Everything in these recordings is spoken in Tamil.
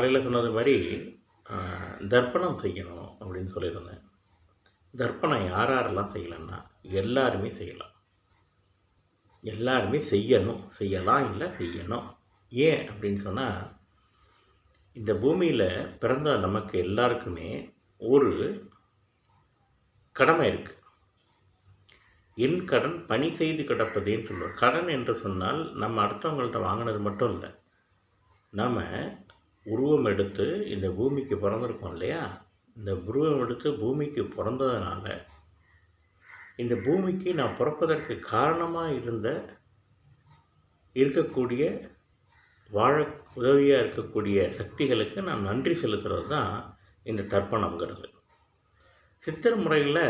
காலையில் சொன்னது மாதிரி தர்ப்பணம் செய்யணும் அப்படின்னு சொல்லியிருந்தேன். தர்ப்பணம் யார் யாரெல்லாம் செய்யலாம்னா எல்லாருமே செய்யலாம். எல்லாருமே செய்யணும். செய்யலாம் இல்லை, செய்யணும். ஏன் அப்படின்னு சொன்னால், இந்த பூமியில் பிறந்த நமக்கு எல்லாருக்குமே ஒரு கடமை இருக்குது. என் கடன் பணி செய்து கிடப்பதேன்னு சொல்லுவோம். கடன் என்று சொன்னால் நம்ம அடுத்தவங்கள்ட்ட வாங்கினது மட்டும் இல்லை. நம்ம உருவம் எடுத்து இந்த பூமிக்கு பிறந்திருக்கோம் இல்லையா? இந்த உருவம் எடுத்து பூமிக்கு பிறந்ததுனால இந்த பூமிக்கு நான் பிறப்பதற்கு காரணமாக இருக்கக்கூடிய வாழ உதவியாக இருக்கக்கூடிய சக்திகளுக்கு நான் நன்றி செலுத்துறது தான் இந்த தர்ப்பணங்கிறது. சித்தர் முறையில்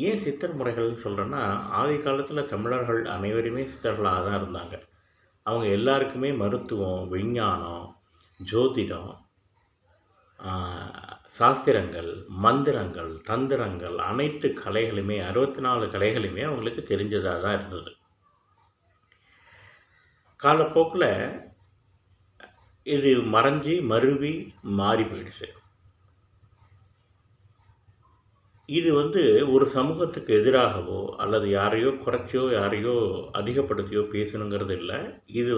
ஏன் சித்தர் முறைகள்னு சொல்கிறேன்னா, ஆதி காலத்தில் தமிழர்கள் அனைவருமே சித்தர்களாக தான் இருந்தாங்க. அவங்க எல்லாருக்குமே மருத்துவம், விஞ்ஞானம், ஜோதிடம், சாஸ்திரங்கள், மந்திரங்கள், தந்திரங்கள், அனைத்து கலைகளுமே 64 கலைகளுமே அவங்களுக்கு தெரிஞ்சதாக தான் இருந்தது. காலப்போக்கில் இது மறைஞ்சி மருவி மாறி போயிடுச்சு. இது ஒரு சமூகத்துக்கு எதிராகவோ அல்லது யாரையோ குறைச்சியோ யாரையோ அதிகப்படுத்தியோ பேசணுங்கிறது இல்லை. இது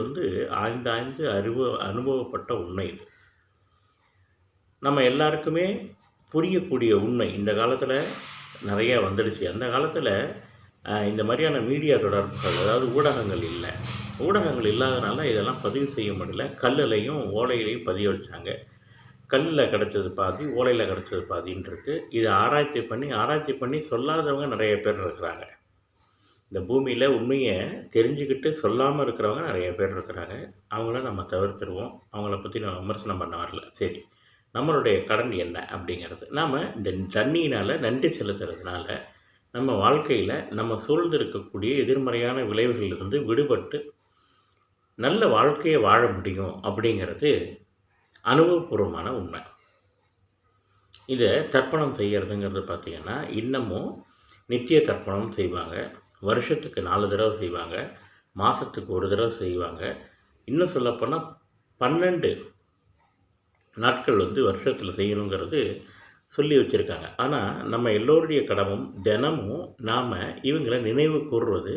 ஆய்ந்து அனுபவப்பட்ட உண்மை. இது நம்ம எல்லாருக்குமே புரியக்கூடிய உண்மை. இந்த காலத்தில் நிறையா வந்துடுச்சு. அந்த காலத்தில் இந்த மாதிரியான மீடியா தொடர்புகள், அதாவது ஊடகங்கள் இல்லை. ஊடகங்கள் இல்லாதனால இதெல்லாம் பதிவு செய்ய முடியல. கல்லுலையும் ஓலையிலையும் பதிய வச்சாங்க. கல்லில் கிடச்சது பாதி, ஓலையில் கிடச்சது பாதின்னு இருக்குது. இதை ஆராய்ச்சி பண்ணி சொல்லாதவங்க நிறைய பேர் இருக்கிறாங்க. இந்த பூமியில் உண்மையை தெரிஞ்சுக்கிட்டு சொல்லாமல் இருக்கிறவங்க நிறைய பேர் இருக்கிறாங்க. அவங்கள நம்ம தவிர்த்துருவோம். அவங்கள பற்றி நம்ம விமர்சனம் பண்ண வரல. சரி, நம்மளுடைய கடன் என்ன அப்படிங்கிறது, நாம் இந்த தண்ணியினால் நன்றி செலுத்துறதுனால நம்ம வாழ்க்கையில் நம்ம சூழ்ந்திருக்கக்கூடிய எதிர்மறையான விளைவுகளிலிருந்து விடுபட்டு நல்ல வாழ்க்கையை வாழ முடியும் அப்படிங்கிறது அனுபவபூர்வமான உண்மை. இதை தர்ப்பணம் செய்கிறதுங்கிறது பார்த்திங்கன்னா, இன்னமும் நித்திய தர்ப்பணம் செய்வாங்க. வருஷத்துக்கு 4 தடவை செய்வாங்க. மாதத்துக்கு 1 தடவை செய்வாங்க. இன்னும் சொல்லப்போனால் 12 நாட்கள் வருஷத்தில் செய்யணுங்கிறது சொல்லி வச்சுருக்காங்க. ஆனால் நம்ம எல்லோருடைய கடமும் தினமும் நாம் இவங்களை நினைவு கூறுவது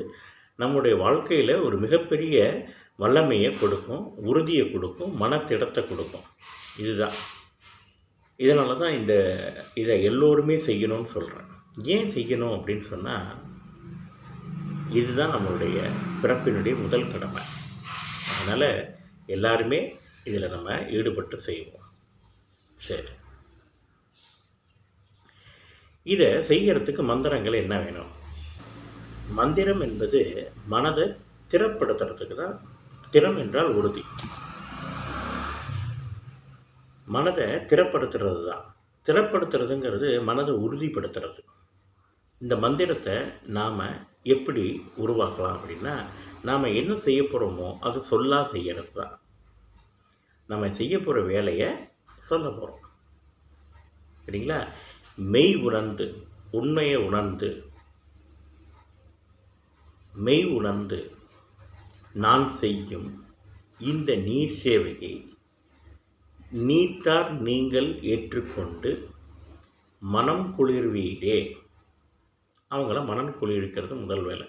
நம்முடைய வாழ்க்கையில் ஒரு மிகப்பெரிய வல்லமையை கொடுக்கும், உறுதியை கொடுக்கும், மனத்திடத்தை கொடுக்கும். இதுதான். இதனால தான் இதை எல்லோருமே செய்யணும்னு சொல்கிறேன். ஏன் செய்யணும் அப்படின்னு சொன்னால், இதுதான் நம்மளுடைய பிறப்பினுடைய முதல் கடமை. அதனால் எல்லாருமே இதில் நம்ம ஈடுபட்டு செய்வோம். சரி, இதை செய்கிறதுக்கு மந்திரங்கள் என்ன வேணும்? மந்திரம் என்பது மனதை திறப்படுத்துறதுக்கு தான். திறம் என்றால் உறுதி. மனதை திறப்படுத்துறது தான். திறப்படுத்துறதுங்கிறது மனதை உறுதிப்படுத்துறது. இந்த மந்திரத்தை நாம் எப்படி உருவாக்கலாம் அப்படின்னா, நாம் என்ன செய்ய போகிறோமோ அது செய்கிறது தான். நம்ம செய்ய போகிற வேலையை சொல்ல போகிறோம். சரிங்களா? மெய் உணர்ந்து, உண்மையை உணர்ந்து, மெய் உணர்ந்து நான் செய்யும் இந்த நீர் சேவையை நீத்தார் நீங்கள் ஏற்றுக்கொண்டு மனம் குளிர்வீரே. அவங்கள மனம் குளிர்விக்கிறது முதல் வேலை.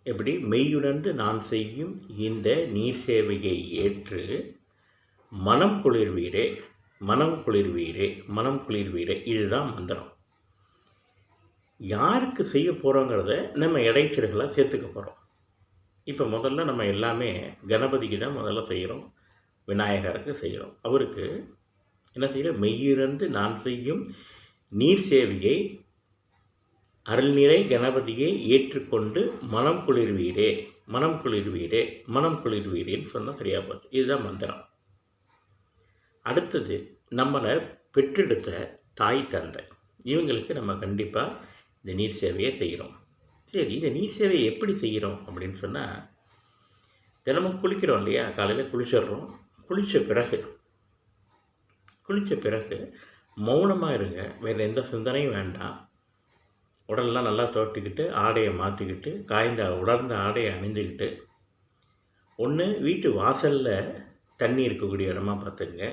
எப்படி? மெய்யுணர்ந்து நான் செய்யும் இந்த நீர் சேவையை ஏற்று மனம் குளிர்வீரே, மனம் குளிர்வீரே, மனம் குளிர்வீரே. இதுதான் மந்திரம். யாருக்கு செய்ய போகிறோங்கிறத நம்ம இடைச்சல்களாக சேர்த்துக்க போகிறோம். இப்போ முதல்ல நம்ம எல்லாமே கணபதிக்கு தான் முதல்ல செய்கிறோம், விநாயகருக்கு செய்கிறோம். அவருக்கு என்ன செய்கிறோம்? மெய்யிறந்து நான் செய்யும் நீர் சேவையை அருள்நிறை கணபதியை ஏற்றுக்கொண்டு மனம் குளிர்வீரே, மனம் குளிர்வீரே, மனம் குளிர்வீரேன்னு சொன்னால் சரியாக போச்சு. இதுதான் மந்திரம். அடுத்தது, நம்மளை பெற்றெடுத்த தாய் தந்தை, இவங்களுக்கு நம்ம கண்டிப்பாக இந்த நீர் சேவையை செய்கிறோம். சரி, இந்த நீர் சேவையை எப்படி செய்கிறோம் அப்படின்னு சொன்னால், தினமும் குளிக்கிறோம் இல்லையா? காலையில் குளிச்சிடுறோம். குளித்த பிறகு மௌனமாக இருங்க. வேறு எந்த சிந்தனையும் வேண்டாம். உடலெல்லாம் நல்லா தோட்டிக்கிட்டு, ஆடையை மாற்றிக்கிட்டு, உலர்ந்த ஆடையை அணிந்துக்கிட்டு, ஒன்று வீட்டு வாசலில் தண்ணி இருக்கக்கூடிய இடமா பார்த்துங்க.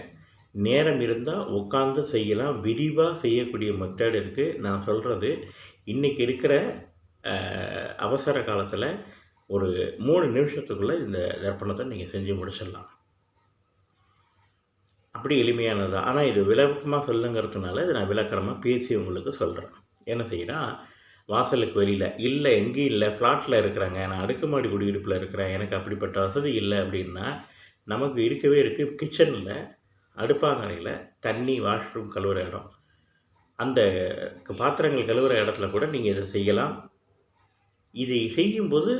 நேரம் இருந்தால் உட்காந்து செய்யலாம். விரிவாக செய்யக்கூடிய மெத்தட் இருக்குது. நான் சொல்கிறது இன்றைக்கி இருக்கிற அவசர காலத்தில் ஒரு 3 நிமிஷத்துக்குள்ளே இந்த தர்ப்பணத்தை நீங்கள் செஞ்சு முடிச்சிடலாம். அப்படி எளிமையானது தான். ஆனால் இது விளக்கமாக சொல்லுங்கிறதுனால இதை நான் விளக்கமாக பேசி உங்களுக்கு சொல்கிறேன். என்ன செய்யனா, வாசலுக்கு வெளியில் இல்லை, எங்கேயும் இல்லை, ஃப்ளாட்டில் இருக்கிறாங்க, நான் அடுக்குமாடி குடியிருப்பில் இருக்கிறேன், எனக்கு அப்படிப்பட்ட வசதி இல்லை அப்படின்னா, நமக்கு இருக்கவே இருக்குது கிச்சனில், அடுப்பாங்கரையில் தண்ணி, வாஷ்ரூம் கழுவுற இடம். அந்த பாத்திரங்கள் கழுவுற இடத்துல கூட நீங்கள் இதை செய்யலாம். இதை செய்யும்போது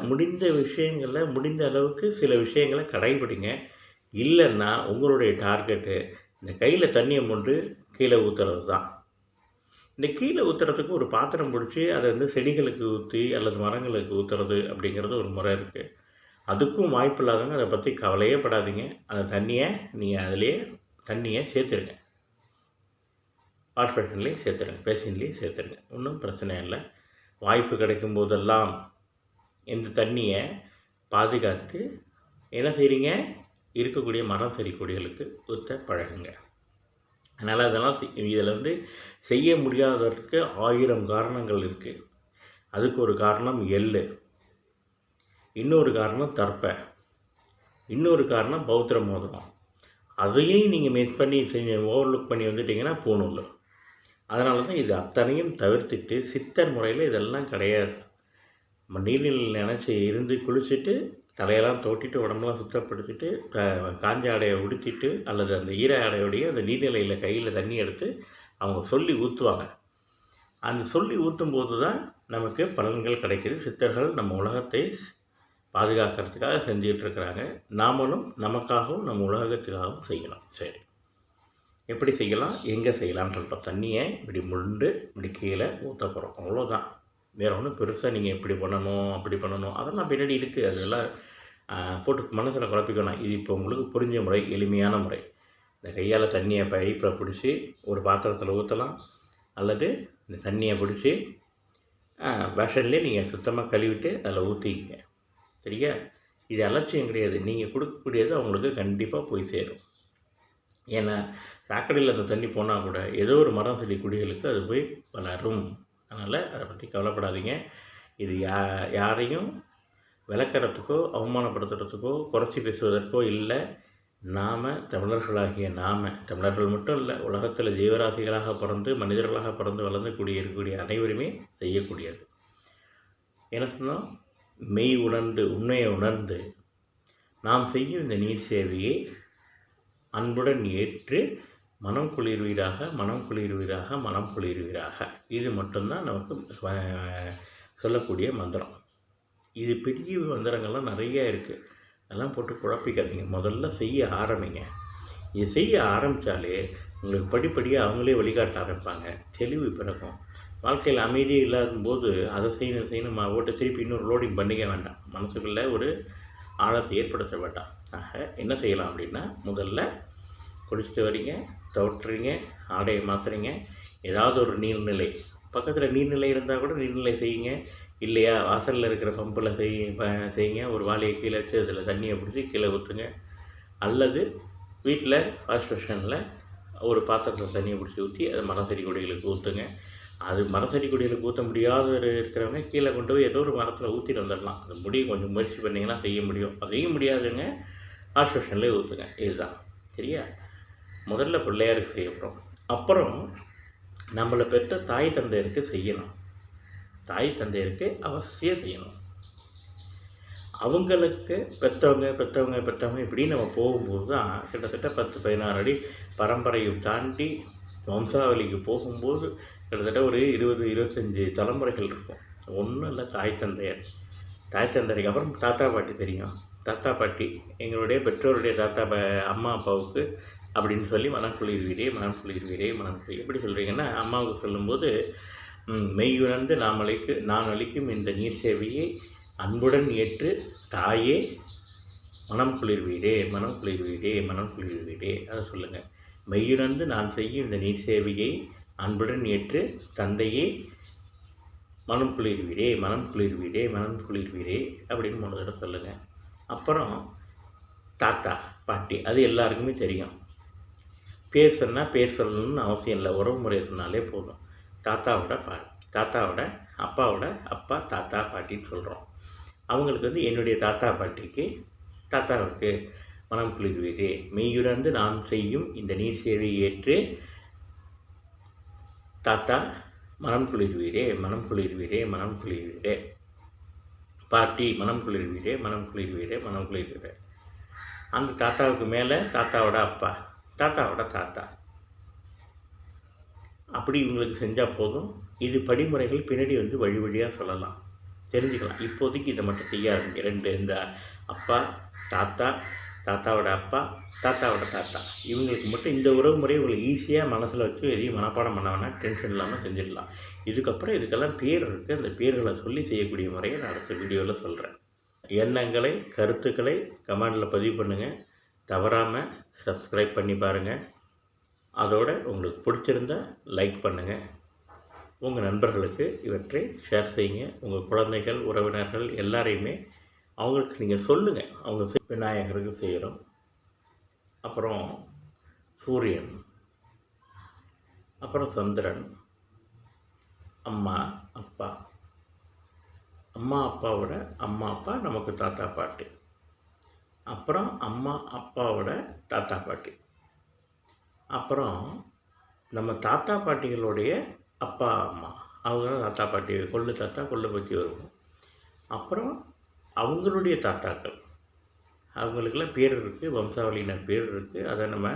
முடிந்த விஷயங்களில் முடிந்த அளவுக்கு சில விஷயங்களை கடைபிடிங்க. இல்லைன்னா உங்களுடைய டார்கெட்டு இந்த கையில் தண்ணியை மொண்டு கீழே ஊற்றுறது தான். இந்த கீழே ஊற்றுறதுக்கு ஒரு பாத்திரம் பிடிச்சி அதை வந்து செடிகளுக்கு ஊற்றி அல்லது மரங்களுக்கு ஊற்றுறது அப்படிங்கிறது ஒரு முறை இருக்குது. அதுக்கும் வாய்ப்பு இல்லாதவங்க அதை பற்றி கவலையே படாதீங்க. அந்த தண்ணியை நீங்கள் அதிலே தண்ணியை சேர்த்துருங்க. வாஷ் பேஷன்லேயே சேர்த்துருங்க, பேசின்லேயே சேர்த்துருங்க, ஒன்றும் பிரச்சனை இல்லை. வாய்ப்பு கிடைக்கும் போதெல்லாம் இந்த தண்ணியை பாதுகாத்து என்ன செய்கிறீங்க, இருக்கக்கூடிய மரம் செடி கொடிகளுக்கு ஊற்ற பழகுங்க. அதனால் அதெல்லாம் இதில் வந்து செய்ய முடியாததற்கு 1000 காரணங்கள் இருக்குது. அதுக்கு ஒரு காரணம் எள்ளு, இன்னொரு காரணம் தர்ப்பை, இன்னொரு காரணம் பௌத்திர மோதிரம். அதையும் நீங்கள் மிஸ் பண்ணி ஓவர்லுக் பண்ணி வந்துட்டிங்கன்னா பூணூல். அதனால தான் இது அத்தனையும் தவிர்த்துட்டு சித்தர் முறையில் இதெல்லாம் கிடையாது. நம்ம நீரில் நினச்சி இருந்து குளிச்சுட்டு தலையெல்லாம் தோட்டிட்டு உடம்பெல்லாம் சுத்தப்படுத்திட்டு காஞ்ச ஆடையை உடுத்திட்டு அல்லது அந்த ஈர ஆடையோடைய அந்த நீர்நிலையில் கையில் தண்ணி எடுத்து அவங்க சொல்லி ஊற்றுவாங்க. அந்த சொல்லி ஊற்றும்போது தான் நமக்கு பலன்கள் கிடைக்கிது. சித்தர்கள் நம்ம உலகத்தை பாதுகாக்கிறதுக்காக செஞ்சிகிட்ருக்கிறாங்க. நாமளும் நமக்காகவும் நம்ம உலகத்துக்காகவும் செய்யலாம். சரி, எப்படி செய்யலாம், எங்கே செய்யலாம்னு சொல்லிட்டோம். தண்ணியை இப்படி முண்டு இப்படி கீழே ஊற்ற போகிறோம், அவ்வளோதான். வேறு ஒன்றும் பெருசாக நீங்கள் இப்படி பண்ணணும் அப்படி பண்ணணும் அதெல்லாம் பின்னாடி இருக்குது. அதெல்லாம் போட்டு மனசில் குழப்பிக்கணும். இது இப்போ உங்களுக்கு புரிஞ்ச முறை, எளிமையான முறை. இந்த கையால் தண்ணியை பைப்பில் பிடிச்சி ஒரு பாத்திரத்தில் ஊற்றலாம், அல்லது இந்த தண்ணியை பிடிச்சி பேஷன்லேயே நீங்கள் சுத்தமாக கழுவிட்டு அதில் ஊற்றிக்கிங்க. சரியா? இது அலட்சியம் கிடையாது. நீங்கள் கொடுக்கக்கூடியது அவங்களுக்கு கண்டிப்பாக போய் சேரும். ஏன்னா சாக்கடையில் அந்த தண்ணி போனால் கூட ஏதோ ஒரு மரம் செடி குடிகளுக்கு அது போய் வளரும். அதனால் அதை பற்றி கவலைப்படாதீங்க. இது யாரையும் விளக்கறதுக்கோ அவமானப்படுத்துறதுக்கோ குறைச்சி பேசுவதற்கோ இல்லை. நாம் தமிழர்களாகிய தமிழர்கள் மட்டும் இல்லை, உலகத்தில் ஜீவராசிகளாக பிறந்து மனிதர்களாக பிறந்து வளர்ந்து இருக்கக்கூடிய அனைவருமே செய்யக்கூடியது. என்ன சொன்னால், மெய் உணர்ந்து உண்மையை உணர்ந்து நாம் செய்யும் இந்த நீர் சேவையை அன்புடன் ஏற்று மனம் குளிர்வீராக, மனம் குளிர்வீராக, மனம் குளிர்வீராக. இது மட்டும்தான் நமக்கு சொல்லக்கூடிய மந்திரம். இது பெரிய மந்திரங்கள்லாம் நிறைய இருக்குது. அதெல்லாம் போட்டு குழப்பிக்காதீங்க. முதல்ல செய்ய ஆரம்பிங்க. இது செய்ய ஆரம்பித்தாலே உங்களுக்கு படிப்படியாக அவங்களே வழிகாட்ட ஆரம்பிப்பாங்க. தெளிவு பிறக்கும். வாழ்க்கையில் அமைதியே இல்லாதபோது அதை செய்யணும் ஓட்டு திருப்பி இன்னொரு லோடிங் பண்ணிக்க வேண்டாம். மனசுக்குள்ளே ஒரு ஆழத்தை ஏற்படுத்த வேண்டாம். ஆக என்ன செய்யலாம் அப்படின்னா, முதல்ல குளிச்சுட்டு வரீங்க, துவட்டுறீங்க, ஆடையை மாற்றுறீங்க, ஏதாவது ஒரு நீர்நிலை பக்கத்தில் நீர்நிலை இருந்தால் கூட நீர்நிலை செய்யுங்க. இல்லையா, வாசலில் இருக்கிற பம்பில் செய்யுங்க. ஒரு வாளியை கீழே வச்சு அதில் தண்ணியை பிடிச்சி கீழே ஊற்றுங்க. அல்லது வீட்டில் வாஷ் பேஷனில் ஒரு பாத்திரத்தில் தண்ணியை பிடிச்சி ஊற்றி அதை மரம் செடி கொடிகளுக்கு ஊற்றுங்க. அது மரம் செடி கொடிகளுக்கு ஊற்ற முடியாத இருக்கிறவங்க கீழே கொண்டு போய் ஏதோ ஒரு மரத்தில் ஊற்றிட்டு வந்துடலாம். அது முடியும், கொஞ்சம் முயற்சி பண்ணிங்கன்னா செய்ய முடியும். அதையும் முடியாதுங்க, வாஷ் பேஷன்லேயே ஊற்றுங்க. இதுதான் சரியா? முதல்ல பிள்ளையாருக்கு செய்ய போகிறோம். அப்புறம் நம்மளை பெற்ற தாய் தந்தையருக்கு செய்யணும். தாய் தந்தையருக்கு அவசியம் செய்யணும். அவங்களுக்கு பெற்றவங்க இப்படி நம்ம போகும்போது தான் கிட்டத்தட்ட 10-16 அடி பரம்பரையை தாண்டி வம்சாவளிக்கு போகும்போது கிட்டத்தட்ட ஒரு 20-25 தலைமுறைகள் இருக்கும். ஒன்றும் இல்லை, தாய் தந்தையருக்கு அப்புறம் தாத்தா பாட்டி தெரியும். தாத்தா பாட்டி எங்களுடைய பெற்றோருடைய அம்மா அப்பாவுக்கு அப்படின்னு சொல்லி மனம் குளிர்வீரே எப்படி சொல்கிறீங்கன்னா, அம்மாவுக்கு சொல்லும்போது மெய்யுணர்ந்து நான் அளிக்கும் இந்த நீர் சேவையை அன்புடன் ஏற்று தாயே மனம் குளிர்வீரே அதை சொல்லுங்கள். மெய்யுணர்ந்து நான் செய்யும் இந்த நீர் சேவையை அன்புடன் ஏற்று தந்தையே மனம் குளிர்வீரே அப்படின்னு 3 தடவை சொல்லுங்கள். அப்புறம் தாத்தா, பாட்டி அது எல்லாருக்குமே தெரியும். பேர் சொன்னால் பேர் சொல்லணும்னு அவசியம் இல்லை. உறவு முறையை சொன்னாலே போதும். தாத்தாவோட அப்பாவோட அப்பா தாத்தா பாட்டின்னு சொல்கிறோம். அவங்களுக்கு வந்து என்னுடைய தாத்தா பாட்டிக்கு தாத்தாவுக்கு மனம் குளிர்வீரே மெய்யுணர்ந்து நான் செய்யும் இந்த நீர் சேவை ஏற்று தாத்தா மனம் குளிர்வீரே மனம் குளிர்வீரே மனம் குளிர்வீரே பாட்டி மனம் குளிர்வீரே மனம் குளிர்வீரே மனம் குளிர்வீரே. அந்த தாத்தாவுக்கு மேலே தாத்தாவோட அப்பா தாத்தாவோட தாத்தா அப்படி இவங்களுக்கு செஞ்சால் போதும். இது படிமுறைகள் பின்னாடி வந்து வழி வழியாக சொல்லலாம், தெரிஞ்சுக்கலாம். இப்போதைக்கு இதை மட்டும் செய்ய ஆரம்பிங்க. இந்த அப்பா தாத்தா தாத்தாவோட அப்பா தாத்தாவோட தாத்தா இவங்களுக்கு மட்டும் இந்த உறவு முறை உங்களுக்கு ஈஸியாக மனசில் வச்சு எதையும் மனப்பாடம் பண்ண வேணாம், டென்ஷன் இல்லாமல் செஞ்சிடலாம். இதுக்கப்புறம் இதுக்கெல்லாம் பேர் இருக்குது. அந்த பேர்களை சொல்லி செய்யக்கூடிய முறையை நான் அடுத்த வீடியோவில் சொல்கிறேன். எண்ணங்களை கருத்துக்களை கமெண்டில் பதிவு பண்ணுங்கள். தவறாமல் சப்ஸ்கிரைப் பண்ணி பாருங்கள். அதோட உங்களுக்கு பிடிச்சிருந்தா லைக் பண்ணுங்கள். உங்கள் நண்பர்களுக்கு இவற்றை ஷேர் செய்யுங்க. உங்கள் குழந்தைகள் உறவினர்கள் எல்லாரையுமே அவங்களுக்கு நீங்கள் சொல்லுங்கள். அவங்க விநாயகருக்கு செய்கிறோம், அப்புறம் சூரியன், அப்புறம் சந்திரன், அம்மா அப்பா. அம்மா அப்பாவோட அம்மா அப்பா நமக்கு தாத்தா பாட்டி, அப்புறம் அம்மா அப்பாவோட தாத்தா பாட்டி, அப்புறம் நம்ம தாத்தா பாட்டிகளுடைய அப்பா அம்மா அவங்க தான் தாத்தா பாட்டி, கொள்ளு தாத்தா கொள்ளு பற்றி வருவோம். அப்புறம் அவங்களுடைய தாத்தாக்கள் அவங்களுக்கெல்லாம் பேர் இருக்குது, வம்சாவளியினர் பேர் இருக்குது. அதை நம்ம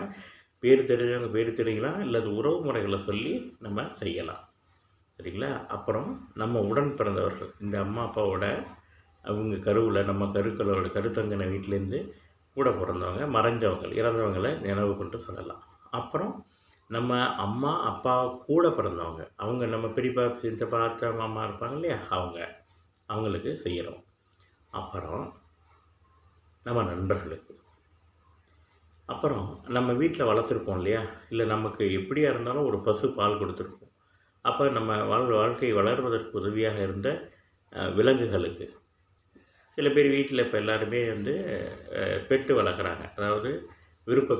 பேர் தெரிஞ்சவங்க பேர் தெரியலாம், இல்லை அது உறவு முறைகளை சொல்லி நம்ம செய்யலாம், சரிங்களா? அப்புறம் நம்ம உடன் பிறந்தவர்கள் இந்த அம்மா அப்பாவோட அவங்க கருவில் நம்ம கருத்தங்கன வீட்டிலேருந்து கூட பிறந்தவங்க மறைஞ்சவங்க இறந்தவங்களை நினைவு கொண்டு சொல்லலாம். அப்புறம் நம்ம அம்மா அப்பா கூட பிறந்தவங்க அவங்க நம்ம பெரியப்பா சித்தப்பா அத்தை மாமா இருப்பாங்க இல்லையா, அவங்களுக்கு செய்கிறோம். அப்புறம் நம்ம நண்பர்களுக்கு, அப்புறம் நம்ம வீட்டில் வளர்த்துருப்போம் இல்லையா, இல்லை நமக்கு எப்படியா இருந்தாலும் ஒரு பசு பால் கொடுத்துருப்போம். அப்போ நம்ம வாழ்க்கை வளர்வதற்கு உதவியாக இருந்த விலங்குகளுக்கு. சில பேர் வீட்டில் இப்போ எல்லாருமே வந்து பெட்டு வளர்க்குறாங்க, அதாவது விருப்ப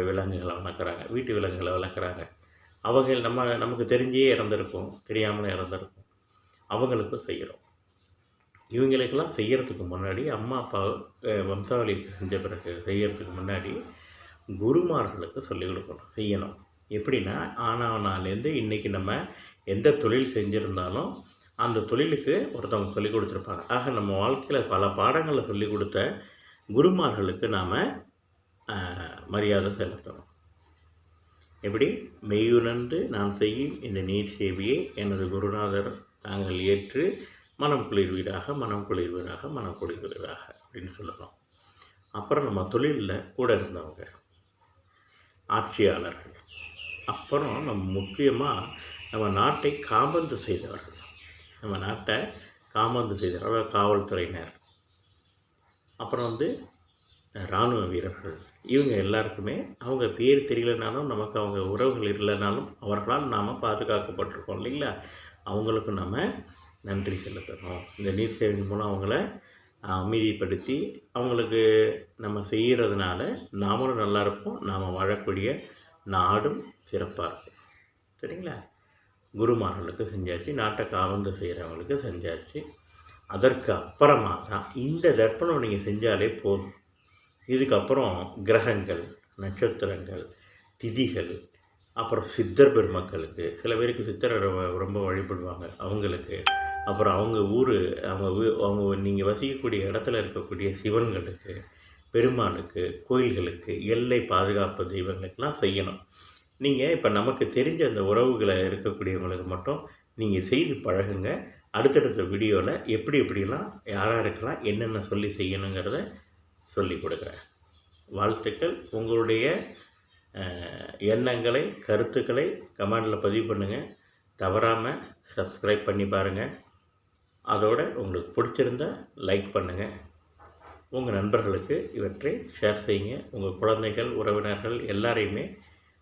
விலங்குகளை வளர்க்குறாங்க, வீட்டு விலங்குகளை வளர்க்குறாங்க. அவங்க நமக்கு தெரிஞ்சே இறந்துருக்கும், தெரியாமலும் இறந்துருக்கும். அவங்களுக்கும் செய்கிறோம். இவங்களுக்கெல்லாம் செய்கிறதுக்கு முன்னாடி அம்மா அப்பா வம்சாவளி செஞ்ச பிறகு செய்கிறதுக்கு முன்னாடி குருமார்களுக்கு சொல்லிக் கொடுக்கணும், செய்யணும். எப்படின்னா ஆனாலேருந்து இன்றைக்கி நம்ம எந்த தொழில் செஞ்சுருந்தாலும் அந்த தொழிலுக்கு ஒருத்தவங்க சொல்லிக் கொடுத்துருப்பாங்க. ஆக நம்ம வாழ்க்கையில் பல பாடங்களை சொல்லிக் கொடுத்த குருமார்களுக்கு நாம் மரியாதை செலுத்தணும். எப்படி மெய்யுணர்ந்து நான் செய்யும் இந்த நீர் சேவையை எனது குருநாதர் தாங்கள் ஏற்று மனம் குளிர்வீராக மனம் குளிர்வீராக மனம் குளிர்வீராக அப்படின்னு சொல்லணும். அப்புறம் நம்ம தொழிலில் கூட இருந்தவங்க ஆட்சியாளர்கள், அப்புறம் நம்ம முக்கியமாக நம்ம நாட்டை காபந்து செய்தவர்கள், நம்ம நாட்டை காபந்து செய்தவர்கள் காவல்துறையினர், அப்புறம் வந்து இராணுவ வீரர்கள். இவங்க எல்லாருக்குமே அவங்க பேர் தெரியலனாலும் நமக்கு அவங்க உறவுகள் இல்லைனாலும் அவர்களால் நாம் பாதுகாக்கப்பட்டிருக்கோம் இல்லைங்களா, அவங்களுக்கும் நம்ம நன்றி செலுத்தணும். இந்த நீர் சேவையின் மூலம் அவங்கள அமைதிப்படுத்தி அவங்களுக்கு நம்ம செய்கிறதுனால நாமளும் நல்லா இருப்போம், நாம் வாழக்கூடிய நாடும் சிறப்பாக இருக்கும், சரிங்களா? குருமார்களுக்கு செஞ்சாச்சு, நாட்டை காவந்து செய்கிறவங்களுக்கு செஞ்சாச்சு. அதற்கு அப்புறமா தான் இந்த தர்ப்பணம் நீங்கள் செஞ்சாலே போதும். இதுக்கப்புறம் கிரகங்கள், நட்சத்திரங்கள், திதிகள், அப்புறம் சித்தர் பெருமக்களுக்கு, சில பேருக்கு சித்தரை ரொம்ப வழிபடுவாங்க அவங்களுக்கு, அப்புறம் அவங்க ஊர் அவங்க நீங்கள் வசிக்கக்கூடிய இடத்துல இருக்கக்கூடிய சிவன்களுக்கு, பெருமானுக்கு, கோயில்களுக்கு, எல்லை பாதுகாப்பு தெய்வங்களுக்கெல்லாம் செய்யணும். நீங்கள் இப்போ நமக்கு தெரிஞ்ச அந்த உறவுகளை இருக்கக்கூடியவங்களுக்கு மட்டும் நீங்கள் செய்து பழகுங்க. அடுத்தடுத்த வீடியோவில் எப்படிலாம் யாராருக்கெல்லாம் என்னென்ன சொல்லி செய்யணுங்கிறத சொல்லி கொடுக்குறேன். வாழ்த்துக்கள். உங்களுடைய எண்ணங்களை கருத்துக்களை கமெண்டில் பதிவு பண்ணுங்கள். தவறாமல் சப்ஸ்கிரைப் பண்ணி பாருங்கள். அதோடு உங்களுக்கு பிடிச்சிருந்தால் லைக் பண்ணுங்கள். உங்கள் நண்பர்களுக்கு இவற்றை ஷேர் செய்யுங்க. உங்கள் குழந்தைகள் உறவினர்கள் எல்லாரையுமே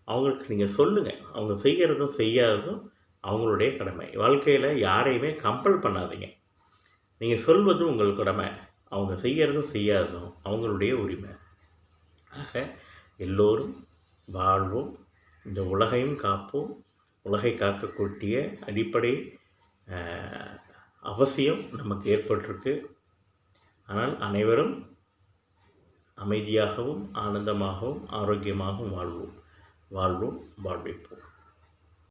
அவங்களுக்கு நீங்கள் சொல்லுங்கள். அவங்க செய்கிறதும் செய்யாததும் அவங்களுடைய கடமை. வாழ்க்கையில் யாரையுமே கம்பல் பண்ணாதீங்க. நீங்கள் சொல்வதும் உங்கள் கடமை, அவங்க செய்கிறதும் செய்யாததும் அவங்களுடைய உரிமை. ஆக எல்லோரும் வாழ்வோம், இந்த உலகையும் காப்போம். உலகை காக்கக்கூடிய அடிப்படை அவசியம் நமக்கு ஏற்பட்டிருக்கு. ஆனால் அனைவரும் அமைதியாகவும் ஆனந்தமாகவும் ஆரோக்கியமாகவும் வாழ்வோம், வாழ்விப்போம்.